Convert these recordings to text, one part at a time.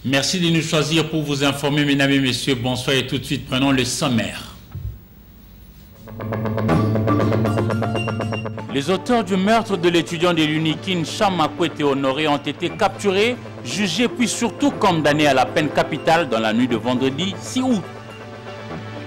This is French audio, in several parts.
Merci de nous choisir pour vous informer, mesdames et messieurs. Bonsoir et tout de suite, prenons le sommaire. Les auteurs du meurtre de l'étudiant de l'UNIKIN, Chamakwete Honoré, ont été capturés, jugés puis surtout condamnés à la peine capitale dans la nuit de vendredi 6 août.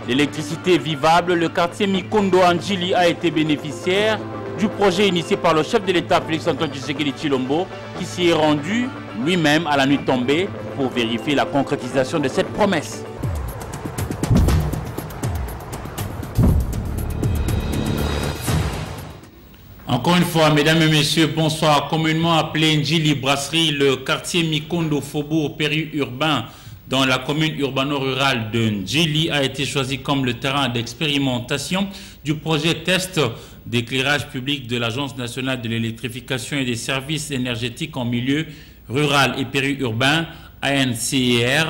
L'électricité vivable, le quartier Mikondo Anjili a été bénéficiaire du projet initié par le chef de l'État Félix-Antoine Tshisekedi Tshilombo, qui s'y est rendu lui-même à la nuit tombée pour vérifier la concrétisation de cette promesse. Encore une fois, mesdames et messieurs, bonsoir. Communément appelé Njili Brasserie, le quartier Mikondo Faubourg périurbain dans la commune urbano-rurale de Njili a été choisi comme le terrain d'expérimentation du projet test d'éclairage public de l'Agence nationale de l'électrification et des services énergétiques en milieu rural et périurbain, ANCER.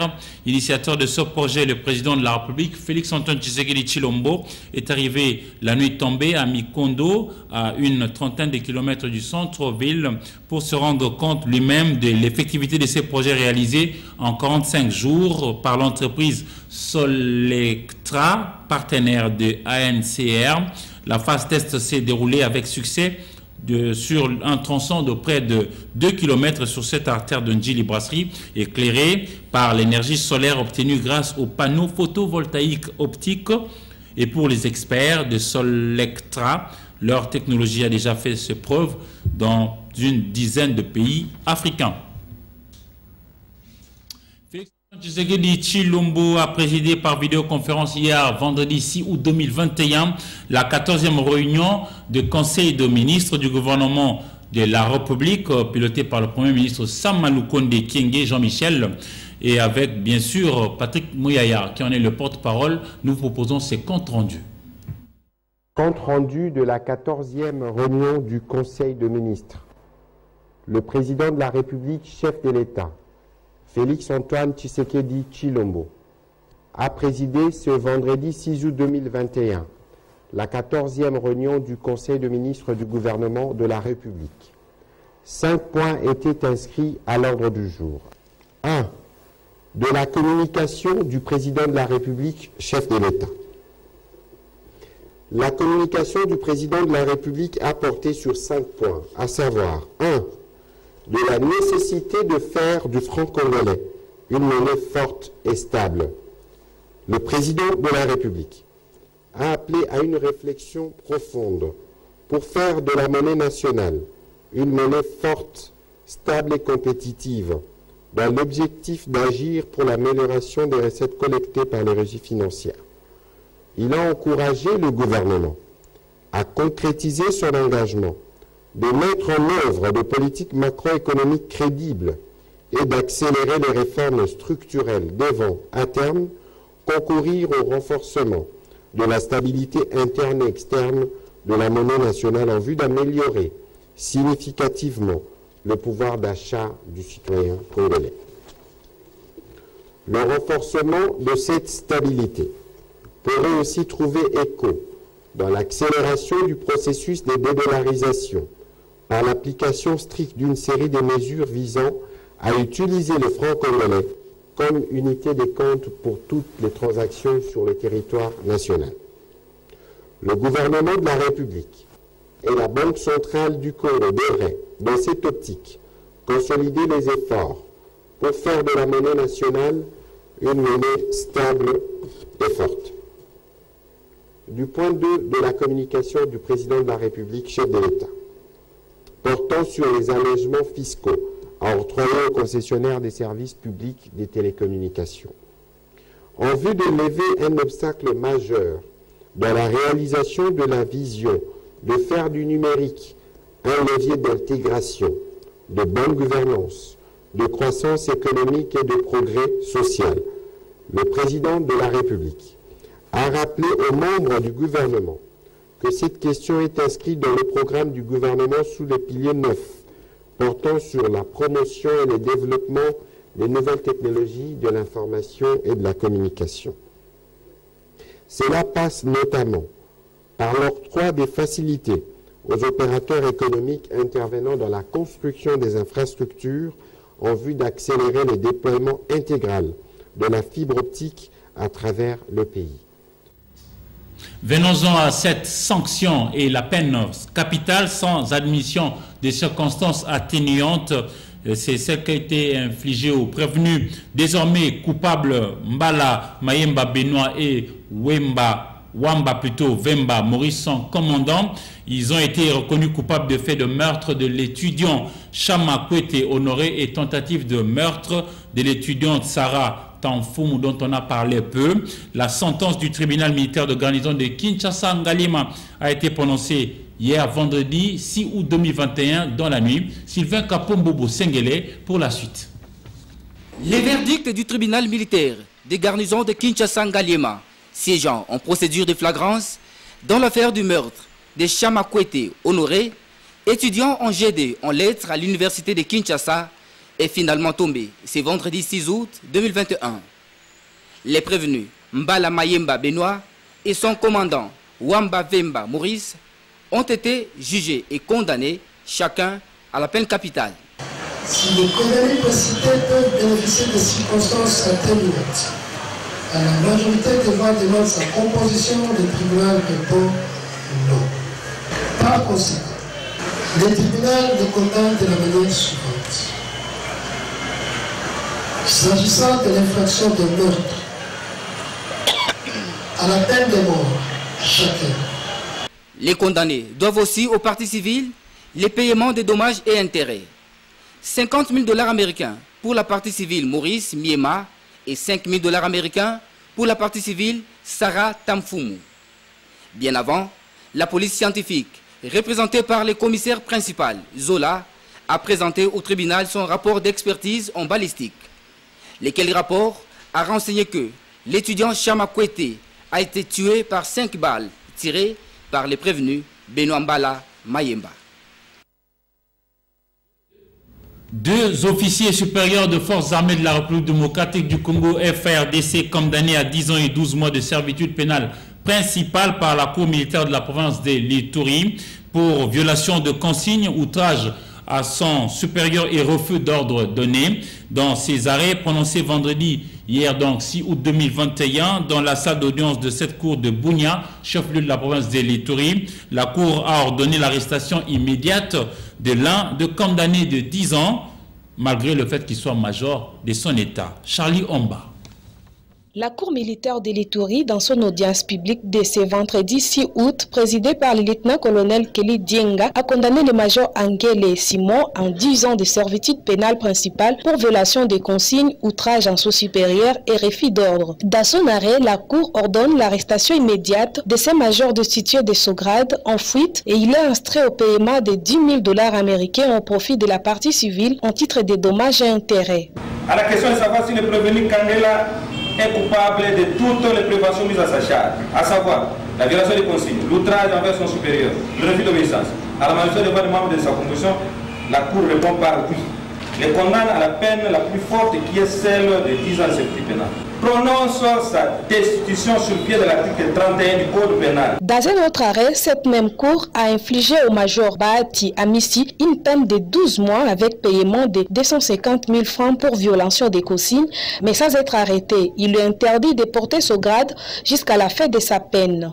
Initiateur de ce projet, le président de la République, Félix-Antoine Tshisekedi Tshilombo, est arrivé la nuit tombée à Mikondo, à une trentaine de kilomètres du centre-ville, pour se rendre compte lui-même de l'effectivité de ces projets réalisés en 45 jours par l'entreprise Solectra, partenaire de ANCER. La phase test s'est déroulée avec succès sur un tronçon de près de 2 km sur cette artère de Njili Brasserie, éclairée par l'énergie solaire obtenue grâce aux panneaux photovoltaïques optiques. Et pour les experts de Solectra, leur technologie a déjà fait ses preuves dans une dizaine de pays africains. Tshisekedi Tshilombo a présidé par vidéoconférence hier, vendredi 6 août 2021, la 14e réunion du Conseil de ministres du gouvernement de la République, piloté par le Premier ministre Samalukonde Kyenge Jean-Michel, et avec bien sûr Patrick Mouyaya, qui en est le porte-parole. Nous proposons ces comptes rendus. Compte rendu de la 14e réunion du Conseil de ministres. Le président de la République, chef de l'État, Félix-Antoine Tshisekedi Tshilombo, a présidé ce vendredi 6 août 2021 la 14e réunion du Conseil de ministres du gouvernement de la République. 5 points étaient inscrits à l'ordre du jour. 1. De la communication du président de la République, chef de l'État. La communication du président de la République a porté sur 5 points, à savoir 1. De la nécessité de faire du franc congolais une monnaie forte et stable. Le président de la République a appelé à une réflexion profonde pour faire de la monnaie nationale une monnaie forte, stable et compétitive, dans l'objectif d'agir pour l'amélioration des recettes collectées par les régies financières. Il a encouragé le gouvernement à concrétiser son engagement de mettre en œuvre des politiques macroéconomiques crédibles et d'accélérer les réformes structurelles devant, à terme, concourir au renforcement de la stabilité interne et externe de la monnaie nationale en vue d'améliorer significativement le pouvoir d'achat du citoyen congolais. Le renforcement de cette stabilité pourrait aussi trouver écho dans l'accélération du processus de dédollarisation par l'application stricte d'une série de mesures visant à utiliser le franc congolais comme unité de compte pour toutes les transactions sur le territoire national. Le gouvernement de la République et la Banque centrale du Congo devraient, dans cette optique, consolider les efforts pour faire de la monnaie nationale une monnaie stable et forte. Du point de vue de la communication du président de la République, chef de l'État, portant sur les allègements fiscaux à octroyer aux concessionnaires des services publics des télécommunications. En vue de lever un obstacle majeur dans la réalisation de la vision de faire du numérique un levier d'intégration, de bonne gouvernance, de croissance économique et de progrès social, le président de la République a rappelé aux membres du gouvernement que cette question est inscrite dans le programme du gouvernement sous le pilier 9, portant sur la promotion et le développement des nouvelles technologies de l'information et de la communication. Cela passe notamment par l'octroi des facilités aux opérateurs économiques intervenant dans la construction des infrastructures en vue d'accélérer le déploiement intégral de la fibre optique à travers le pays. Venons-en à cette sanction et la peine capitale sans admission des circonstances atténuantes. C'est celle qui a été infligée aux prévenus. Désormais coupables Mbala Mayemba Benoît et Wamba Vemba Maurice sont commandants. Ils ont été reconnus coupables de faits de meurtre de l'étudiant Chama Kwete Honoré et tentative de meurtre de l'étudiante Sarah Tamfoumou dont on a parlé peu. La sentence du tribunal militaire de garnison de Kinshasa Ngalima a été prononcée hier vendredi 6 août 2021 dans la nuit. Sylvain Kapombobo Sengele pour la suite. Les verdicts du tribunal militaire de garnison de Kinshasa Ngalima siégeant en procédure de flagrance dans l'affaire du meurtre de Chama Kwete Honoré, étudiant en GD en lettres à l'université de Kinshasa, est finalement tombé ce vendredi 6 août 2021. Les prévenus Mbala Mayemba Benoît et son commandant Wamba Vemba Maurice ont été jugés et condamnés chacun à la peine capitale. Si les condamnés précités peuvent bénéficier de circonstances atténuantes, à la majorité des voix demande sa composition, le tribunal répond non. Par conséquent, le tribunal le condamne de la manière suivante. S'agissant de l'infraction de meurtre, à la peine de mort, à chacun. Les condamnés doivent aussi aux parties civiles les paiements des dommages et intérêts. 50 000 $ américains pour la partie civile Maurice Miema et 5 000 $ américains pour la partie civile Sarah Tamfoumou. Bien avant, la police scientifique, représentée par le commissaire principal Zola, a présenté au tribunal son rapport d'expertise en balistique. Lequel rapport a renseigné que l'étudiant Chama Kwete a été tué par 5 balles tirées par les prévenus Benoît Mbala Mayemba. 2 officiers supérieurs de forces armées de la République démocratique du Congo FARDC condamnés à 10 ans et 12 mois de servitude pénale principale par la Cour militaire de la province de l'Ituri pour violation de consignes, outrage à son supérieur et refus d'ordre donné. Dans ces arrêts prononcés vendredi, hier donc 6 août 2021, dans la salle d'audience de cette cour de Bunia, chef-lieu de la province de l'Ituri, la cour a ordonné l'arrestation immédiate de l'un de condamné de 10 ans, malgré le fait qu'il soit major de son état. Charlie Omba. La Cour militaire de l'Ituri, dans son audience publique de ce vendredi 6 août, présidée par le lieutenant-colonel Kelly Dienga, a condamné le major Angele Simon en 10 ans de servitude pénale principale pour violation des consignes, outrage en sous supérieur et refus d'ordre. Dans son arrêt, la Cour ordonne l'arrestation immédiate de ce major destitué de son grade en fuite et il est instruit au paiement de 10 000 $ américains au profit de la partie civile en titre de dommages et intérêts. À la question de savoir si le prévenu Kangela est coupable de toutes les préventions mises à sa charge, à savoir la violation des consignes, l'outrage envers son supérieur, le refus d'obéissance, à la majorité des voix des membres de sa commission, la Cour répond par oui. Les condamne à la peine la plus forte qui est celle de 10 ans de servitude pénale. Prononce sa destitution sur pied de l'article 31 du Code pénal. Dans un autre arrêt, cette même cour a infligé au major Bahati Amissi une peine de 12 mois avec paiement de 250 000 francs pour violation des consignes, mais sans être arrêté. Il lui interdit de porter son grade jusqu'à la fin de sa peine.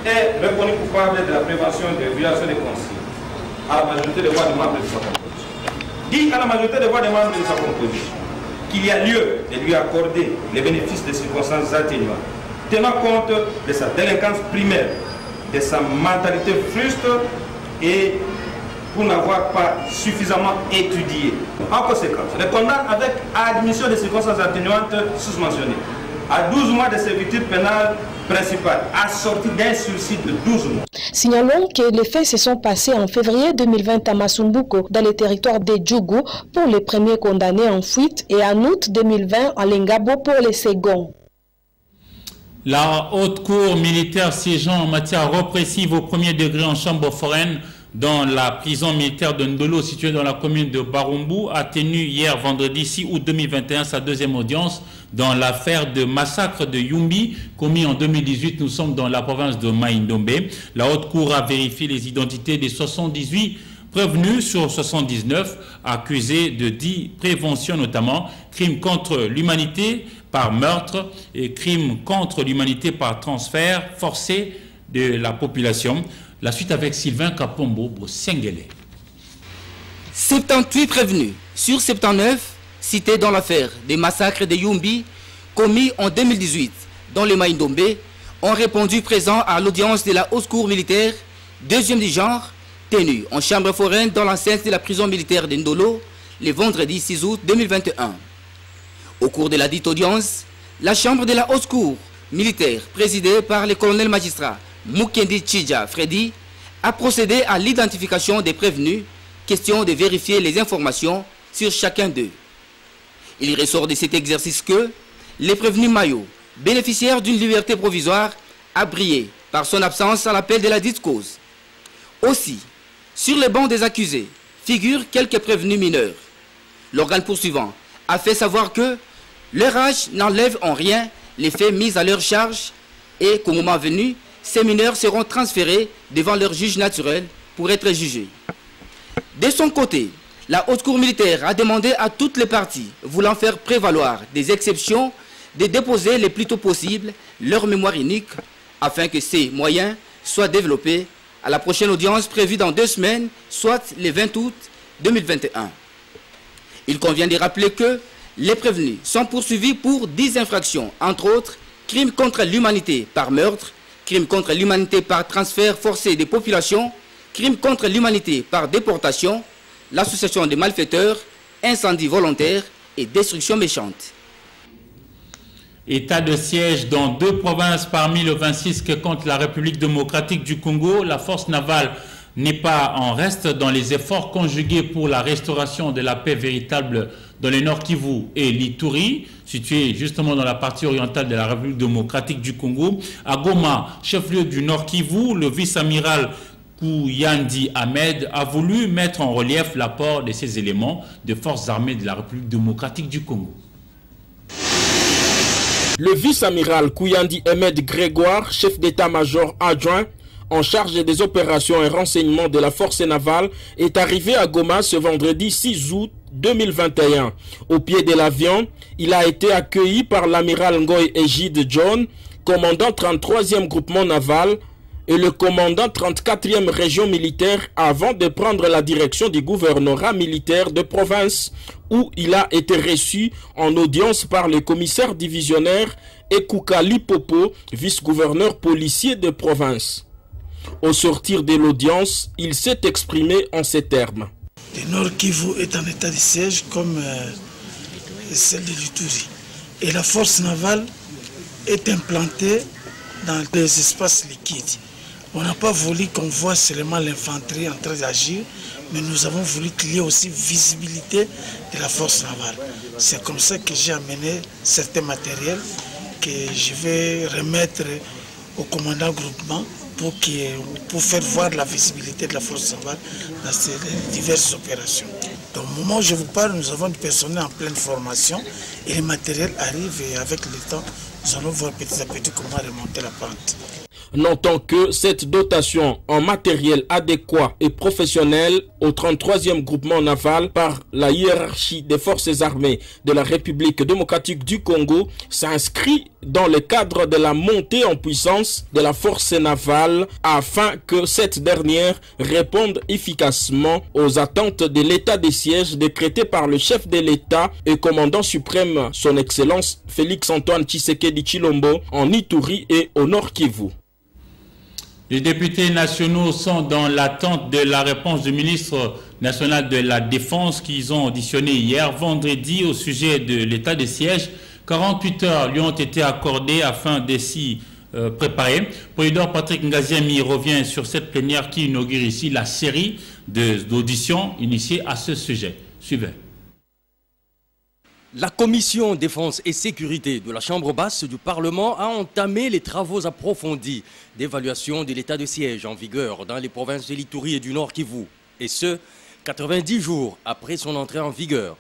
Est reconnu coupable de la prévention de violation des consignes à la majorité des voix des membres de sa commission. Dit à la majorité des voix des membres de sa composition qu'il y a lieu de lui accorder les bénéfices des circonstances atténuantes, tenant compte de sa délinquance primaire, de sa mentalité frustre et pour n'avoir pas suffisamment étudié. En conséquence, les condamne avec admission des circonstances atténuantes sous-mentionnées. à 12 mois de servitude pénale principale, assorti d'un sursis de 12 mois. Signalons que les faits se sont passés en février 2020 à Masumbuko, dans le territoire de Djougou, pour les premiers condamnés en fuite, et en août 2020 à Lengabo pour les seconds. La haute cour militaire siégeant en matière répressive au premier degré en chambre foraine dans la prison militaire de Ndolo située dans la commune de Barumbu a tenu hier vendredi 6 août 2021 sa deuxième audience dans l'affaire de massacre de Yumbi commis en 2018. Nous sommes dans la province de Mai-Ndombe. La haute cour a vérifié les identités des 78 prévenus sur 79 accusés de 10 préventions, notamment crimes contre l'humanité par meurtre et crimes contre l'humanité par transfert forcé de la population. La suite avec Sylvain Kapombo Sengele. 78 prévenus sur 79 cités dans l'affaire des massacres de Yumbi commis en 2018 dans les Mai-Ndombe ont répondu présents à l'audience de la haute cour militaire, deuxième du genre, tenue en chambre foraine dans l'enceinte de la prison militaire de Ndolo le vendredi 6 août 2021. Au cours de la dite audience, la chambre de la haute cour militaire, présidée par le colonel magistrat Mukendi Chidja Freddy, a procédé à l'identification des prévenus, question de vérifier les informations sur chacun d'eux. Il ressort de cet exercice que les prévenus Mayo, bénéficiaires d'une liberté provisoire, a brillé par son absence à l'appel de la dite cause. Aussi, sur les bancs des accusés figurent quelques prévenus mineurs. L'organe poursuivant a fait savoir que leur âge n'enlève en rien les faits mis à leur charge et qu'au moment venu, ces mineurs seront transférés devant leur juge naturel pour être jugés. De son côté, la haute cour militaire a demandé à toutes les parties voulant faire prévaloir des exceptions de déposer le plus tôt possible leur mémoire unique afin que ces moyens soient développés à la prochaine audience prévue dans 2 semaines, soit le 20 août 2021. Il convient de rappeler que les prévenus sont poursuivis pour 10 infractions, entre autres crimes contre l'humanité par meurtre, crimes contre l'humanité par transfert forcé des populations, crimes contre l'humanité par déportation, l'association des malfaiteurs, incendie volontaire et destruction méchante. État de siège dans 2 provinces parmi les 26 que compte la République démocratique du Congo. La force navale n'est pas en reste dans les efforts conjugués pour la restauration de la paix véritable dans le Nord Kivu et l'Ituri, situé justement dans la partie orientale de la République démocratique du Congo. À Goma, chef-lieu du Nord Kivu, le vice-amiral Kouyandi Ahmed a voulu mettre en relief l'apport de ces éléments des forces armées de la République démocratique du Congo. Le vice-amiral Kouyandi Ahmed Grégoire, chef d'état-major adjoint en charge des opérations et renseignements de la force navale, est arrivé à Goma ce vendredi 6 août 2021. Au pied de l'avion, il a été accueilli par l'amiral Ngoy Égide John, commandant 33e groupement naval, et le commandant 34e région militaire avant de prendre la direction du gouvernorat militaire de province où il a été reçu en audience par le commissaire divisionnaire Ekouka Lipopo, vice-gouverneur policier de province. Au sortir de l'audience, il s'est exprimé en ces termes. Le Nord Kivu est en état de siège comme celle de l'Ituri. Et la force navale est implantée dans des espaces liquides. On n'a pas voulu qu'on voit seulement l'infanterie en train d'agir, mais nous avons voulu qu'il y ait aussi visibilité de la force navale. C'est comme ça que j'ai amené certains matériels que je vais remettre au commandant groupement pour faire voir la visibilité de la force navale dans ces diverses opérations. Donc, au moment où je vous parle, nous avons du personnel en pleine formation et les matériels arrivent et avec le temps, nous allons voir petit à petit comment remonter la pente. Notons que cette dotation en matériel adéquat et professionnel au 33e groupement naval par la hiérarchie des forces armées de la République démocratique du Congo s'inscrit dans le cadre de la montée en puissance de la force navale afin que cette dernière réponde efficacement aux attentes de l'état de siège décrété par le chef de l'État et commandant suprême son Excellence Félix-Antoine Tshisekedi Tshilombo en Ituri et au Nord Kivu. Les députés nationaux sont dans l'attente de la réponse du ministre national de la Défense qu'ils ont auditionné hier vendredi au sujet de l'état de siège 48 heures lui ont été accordées afin de s'y préparer. Polydor Patrick Ngaziami revient sur cette plénière qui inaugure ici la série d'auditions initiées à ce sujet. Suivez. La commission défense et sécurité de la Chambre basse du Parlement a entamé les travaux approfondis d'évaluation de l'état de siège en vigueur dans les provinces de l'Ituri et du Nord Kivu, et ce, 90 jours après son entrée en vigueur.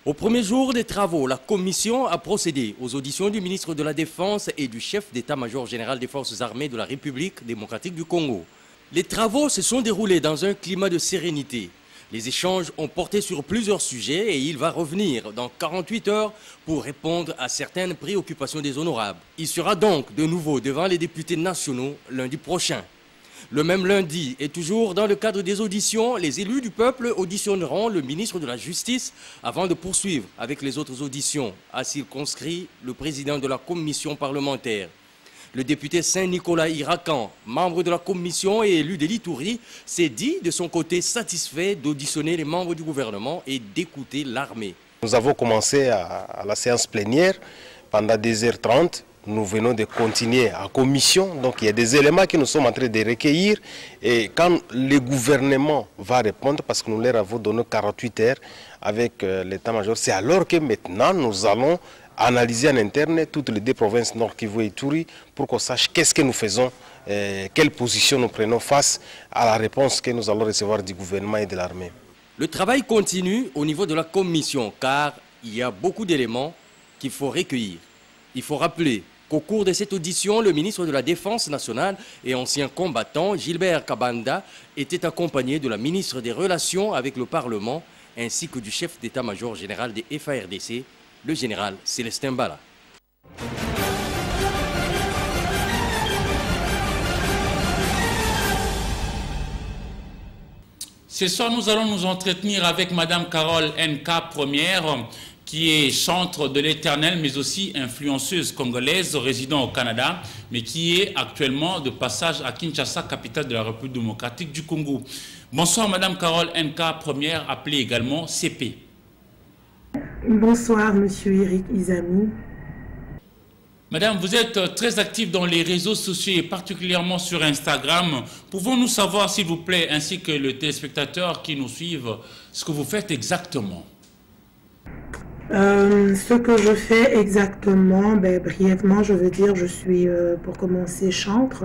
Au premier jour des travaux, la commission a procédé aux auditions du ministre de la Défense et du chef d'état-major général des forces armées de la République démocratique du Congo. Les travaux se sont déroulés dans un climat de sérénité. Les échanges ont porté sur plusieurs sujets et il va revenir dans 48 heures pour répondre à certaines préoccupations des honorables. Il sera donc de nouveau devant les députés nationaux lundi prochain. Le même lundi et toujours dans le cadre des auditions, les élus du peuple auditionneront le ministre de la Justice avant de poursuivre avec les autres auditions, a circonscrit le président de la commission parlementaire. Le député Saint-Nicolas Irakan, membre de la commission et élu de l'Ituri, s'est dit de son côté satisfait d'auditionner les membres du gouvernement et d'écouter l'armée. Nous avons commencé à la séance plénière pendant 2h30. Nous venons de continuer en commission. Donc il y a des éléments que nous sommes en train de recueillir. Et quand le gouvernement va répondre, parce que nous leur avons donné 48 heures avec l'état-major, c'est alors que maintenant nous allons analyser en interne toutes les deux provinces Nord Kivu et Ituri pour qu'on sache qu'est-ce que nous faisons, quelle position nous prenons face à la réponse que nous allons recevoir du gouvernement et de l'armée. Le travail continue au niveau de la commission car il y a beaucoup d'éléments qu'il faut recueillir. Il faut rappeler qu'au cours de cette audition, le ministre de la Défense nationale et ancien combattant Gilbert Kabanda était accompagné de la ministre des Relations avec le Parlement ainsi que du chef d'état-major général des FARDC, le général Célestin Bala. Ce soir, nous allons nous entretenir avec Madame Carole Nka Première, qui est chantre de l'Éternel, mais aussi influenceuse congolaise, résidant au Canada, mais qui est actuellement de passage à Kinshasa, capitale de la République démocratique du Congo. Bonsoir Madame Carole Nka Première, appelée également CP. Bonsoir Monsieur Eric Izami. Madame, vous êtes très active dans les réseaux sociaux et particulièrement sur Instagram. Pouvons-nous savoir, s'il vous plaît, ainsi que les téléspectateurs qui nous suivent, ce que vous faites exactement? Ce que je fais exactement, brièvement, je veux dire, je suis, pour commencer, chantre.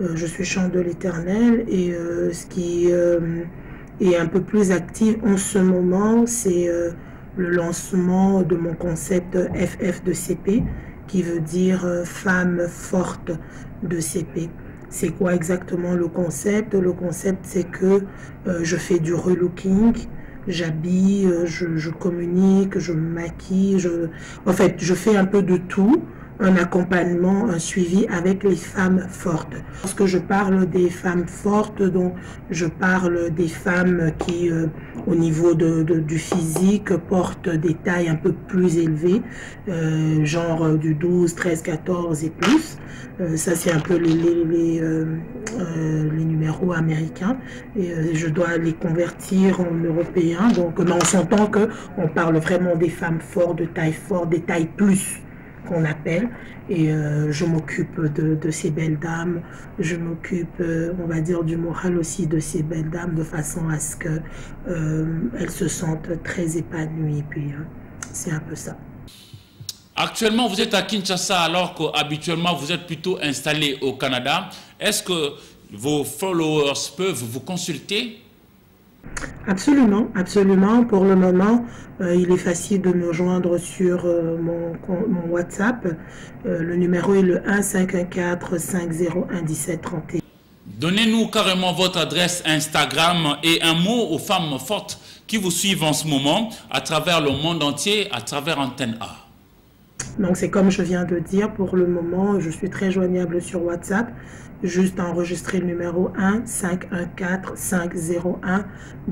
Je suis chantre de l'Éternel et ce qui est un peu plus actif en ce moment, c'est le lancement de mon concept FF de CP, qui veut dire femme forte de CP. C'est quoi exactement le concept? Le concept, c'est que je fais du relooking, j'habille, je communique, je me maquille, en fait, je fais un peu de tout, un accompagnement, un suivi avec les femmes fortes. Lorsque je parle des femmes fortes, donc je parle des femmes qui, au niveau du physique, portent des tailles un peu plus élevées, genre du 12, 13, 14 et plus. Ça, c'est un peu les numéros américains. Et je dois les convertir en européens. Donc, on s'entend qu'on parle vraiment des femmes fortes, de taille forte, des tailles plus qu'on appelle, et je m'occupe de ces belles dames, je m'occupe, on va dire, du moral aussi de ces belles dames, de façon à ce qu'elles se sentent très épanouies, puis c'est un peu ça. Actuellement, vous êtes à Kinshasa alors qu'habituellement vous êtes plutôt installé au Canada. Est-ce que vos followers peuvent vous consulter? Absolument, absolument. Pour le moment, il est facile de me joindre sur mon WhatsApp. Le numéro est le 1-514-501-1731. Donnez-nous carrément votre adresse Instagram et un mot aux femmes fortes qui vous suivent en ce moment à travers le monde entier, à travers Antenne A. Donc c'est comme je viens de dire, pour le moment, je suis très joignable sur WhatsApp. Juste enregistrer le numéro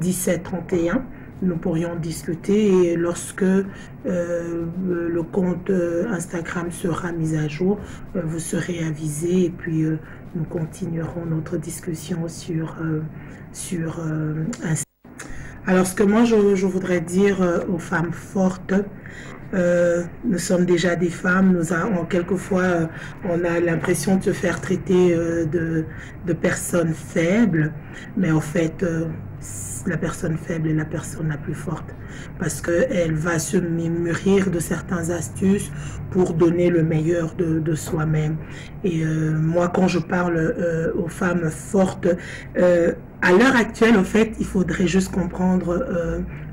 1-514-501-1731. Nous pourrions discuter et lorsque le compte Instagram sera mis à jour, vous serez avisé et puis nous continuerons notre discussion sur Instagram. Alors ce que moi je voudrais dire aux femmes fortes, nous sommes déjà des femmes, quelquefois on a l'impression de se faire traiter de personnes faibles, mais en fait la personne faible est la personne la plus forte parce qu'elle va se mûrir de certaines astuces pour donner le meilleur de soi-même. Et moi, quand je parle aux femmes fortes, à l'heure actuelle, en fait, il faudrait juste comprendre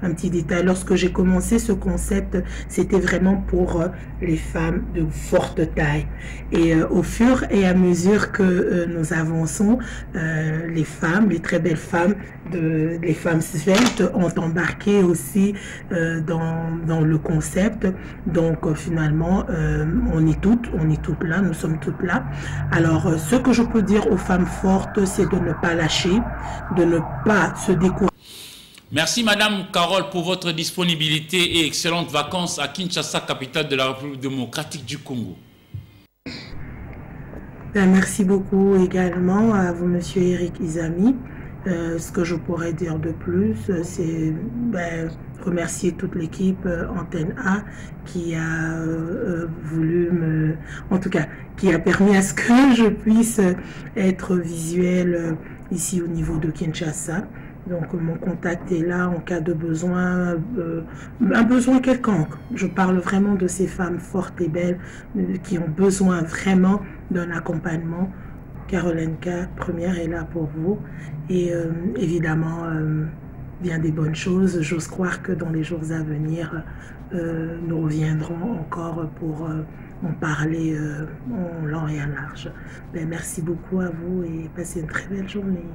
un petit détail. Lorsque j'ai commencé ce concept, c'était vraiment pour les femmes de forte taille. Et au fur et à mesure que nous avançons, les femmes, les très belles femmes, les femmes sveltes ont embarqué aussi dans le concept. Donc finalement, on est toutes là, nous sommes toutes là. Alors, ce que je peux dire aux femmes fortes, c'est de ne pas lâcher, de ne pas se décourager. Merci Madame Carole pour votre disponibilité et excellentes vacances à Kinshasa, capitale de la République démocratique du Congo. Merci beaucoup également à vous, Monsieur Eric Izami. Ce que je pourrais dire de plus, c'est remercier toute l'équipe Antenne A qui a voulu en tout cas, qui a permis à ce que je puisse être visuel ici au niveau de Kinshasa. Donc mon contact est là en cas de besoin, un besoin quelconque. Je parle vraiment de ces femmes fortes et belles qui ont besoin vraiment d'un accompagnement. Caroline K, première, est là pour vous. Et évidemment, bien des bonnes choses. J'ose croire que dans les jours à venir, nous reviendrons encore pour en parler en long et en large. Merci beaucoup à vous et passez une très belle journée.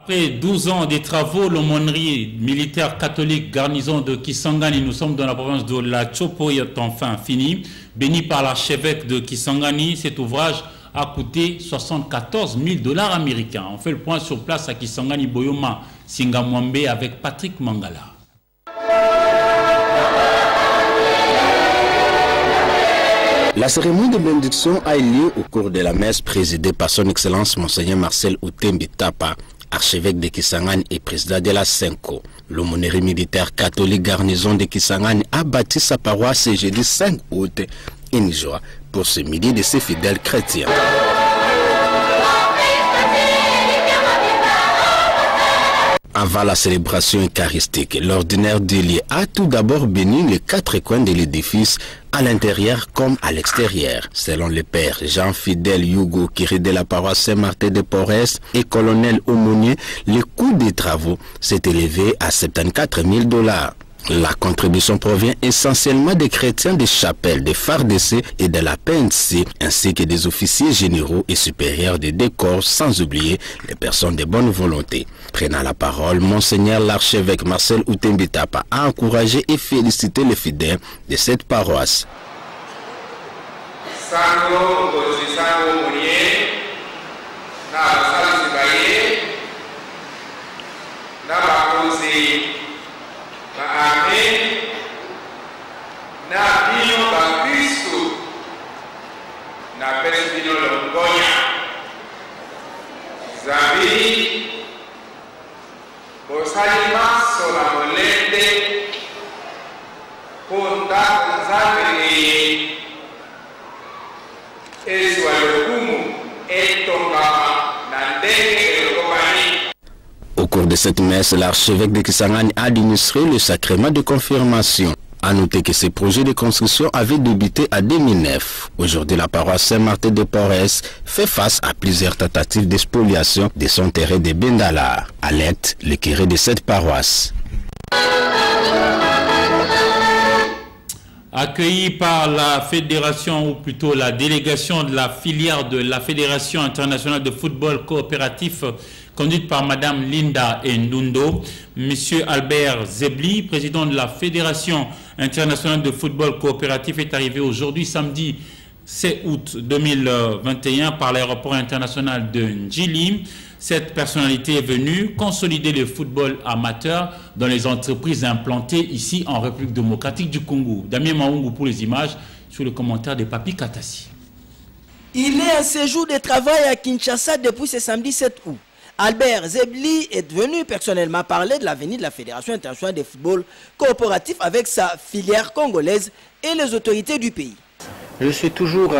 Après 12 ans de travaux, l'aumônerie militaire catholique garnison de Kisangani, nous sommes dans la province de la Chopo, est enfin fini. Béni par l'archevêque de Kisangani, cet ouvrage a coûté 74 000 $ américains. On fait le point sur place à Kisangani Boyoma Singamwambe avec Patrick Mangala. La cérémonie de bénédiction a eu lieu au cours de la messe présidée par son Excellence Monseigneur Marcel Outembi Tapa, archevêque de Kisangani et président de la Senko. L'aumônerie militaire catholique garnison de Kisangani a bâti sa paroisse ce jeudi 5 août, une joie pour ce millier de ses fidèles chrétiens. Avant la célébration eucharistique, l'ordinaire délié a tout d'abord béni les 4 coins de l'édifice, à l'intérieur comme à l'extérieur. Selon le père Jean-Fidèle Hugo, curé de la paroisse Saint-Martin de Porres et colonel aumônier, le coût des travaux s'est élevé à 74 000 $. La contribution provient essentiellement des chrétiens des chapelles de FARDC et de la PNC, ainsi que des officiers généraux et supérieurs des décors, sans oublier les personnes de bonne volonté. Prenant la parole, Monseigneur l'archevêque Marcel Outembi Tapa a encouragé et félicité les fidèles de cette paroisse. Na bino ba Kristo na pesi bino longonya Zabi bosali maso la molende konda nzambe ezwa lokumu etonga na ndenge elokobani. Au cours de cette messe, l'archevêque de Kisangani a administré le sacrement de confirmation. A noter que ces projets de construction avaient débuté en 2009. Aujourd'hui, la paroisse Saint-Martin de Porres fait face à plusieurs tentatives d'expoliation de son terrain de Bendala. Alerte le curé de cette paroisse. Accueilli par la fédération, ou plutôt la délégation de la filière de la Fédération internationale de football coopératif, conduite par Madame Linda Ndundo, Monsieur Albert Zebli, président de la Fédération internationale de football coopératif, est arrivé aujourd'hui, samedi 7 août 2021, par l'aéroport international de Njili. Cette personnalité est venue consolider le football amateur dans les entreprises implantées ici en République démocratique du Congo. Damien Maungu pour les images, sur le commentaire de Papi Katassi. Il est en séjour de travail à Kinshasa depuis ce samedi 7 août. Albert Zebli est venu personnellement parler de l'avenir de la Fédération internationale de football coopératif avec sa filière congolaise et les autorités du pays. Je suis toujours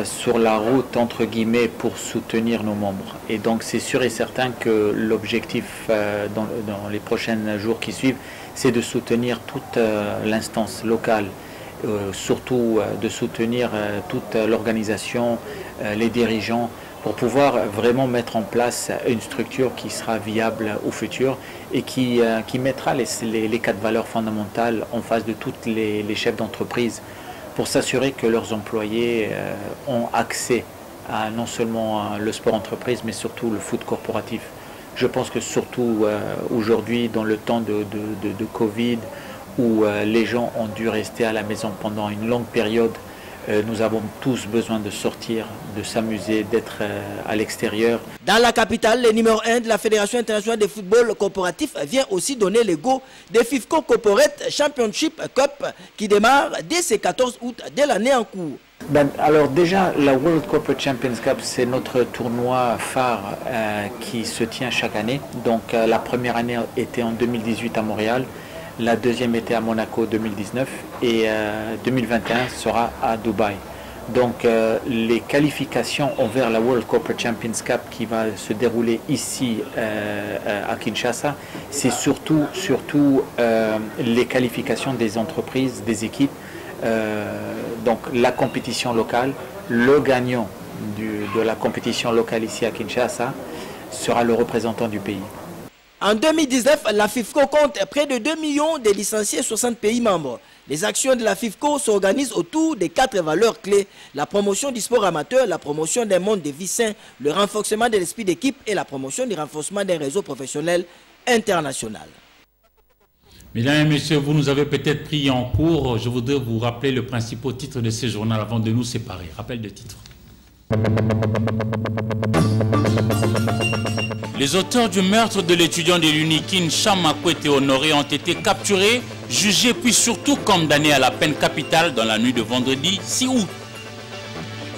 sur la route, entre guillemets, pour soutenir nos membres. Et donc c'est sûr et certain que l'objectif dans les prochains jours qui suivent, c'est de soutenir toute l'instance locale, surtout de soutenir toute l'organisation, les dirigeants, pour pouvoir vraiment mettre en place une structure qui sera viable au futur et qui mettra les 4 valeurs fondamentales en face de tous les chefs d'entreprise, pour s'assurer que leurs employés ont accès à non seulement le sport entreprise, mais surtout le foot corporatif. Je pense que surtout aujourd'hui, dans le temps de Covid, où les gens ont dû rester à la maison pendant une longue période, nous avons tous besoin de sortir, de s'amuser, d'être à l'extérieur. Dans la capitale, le numéro 1 de la Fédération internationale de football coopératif vient aussi donner le go de FIFCO Corporate Championship Cup qui démarre dès ce 14 août de l'année en cours. Alors déjà, la World Corporate Champions Cup, c'est notre tournoi phare qui se tient chaque année. Donc la première année était en 2018 à Montréal. La deuxième était à Monaco 2019 et 2021 sera à Dubaï. Donc les qualifications envers la World Corporate Champions Cup qui va se dérouler ici à Kinshasa, c'est surtout les qualifications des entreprises, des équipes, donc la compétition locale. Le gagnant de la compétition locale ici à Kinshasa sera le représentant du pays. En 2019, la FIFCO compte près de 2 millions de licenciés et 60 pays membres. Les actions de la FIFCO s'organisent autour des 4 valeurs clés: la promotion du sport amateur, la promotion d'un monde de vie sain, le renforcement de l'esprit d'équipe et la promotion du renforcement d'un réseau professionnel international. Mesdames et messieurs, vous nous avez peut-être pris en cours. Je voudrais vous rappeler le principal titre de ce journal avant de nous séparer. Rappel de titre. Les auteurs du meurtre de l'étudiant de l'UNIKIN, Chama Kwete Honoré, ont été capturés, jugés puis surtout condamnés à la peine capitale dans la nuit de vendredi 6 août.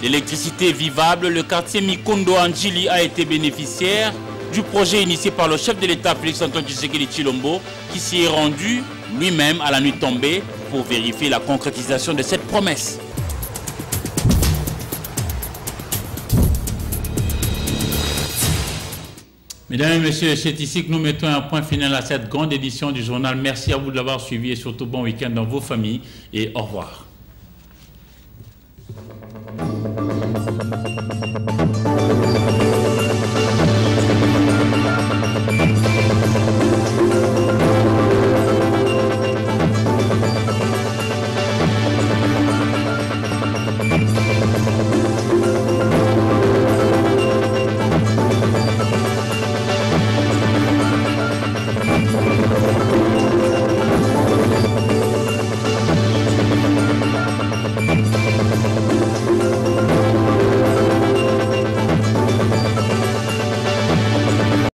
L'électricité vivable, le quartier Mikondo Anjili a été bénéficiaire du projet initié par le chef de l'État Félix-Antoine Tshisekedi Tshilombo, qui s'y est rendu lui-même à la nuit tombée pour vérifier la concrétisation de cette promesse. Mesdames et messieurs, c'est ici que nous mettons un point final à cette grande édition du journal. Merci à vous de l'avoir suivi et surtout bon week-end dans vos familles et au revoir.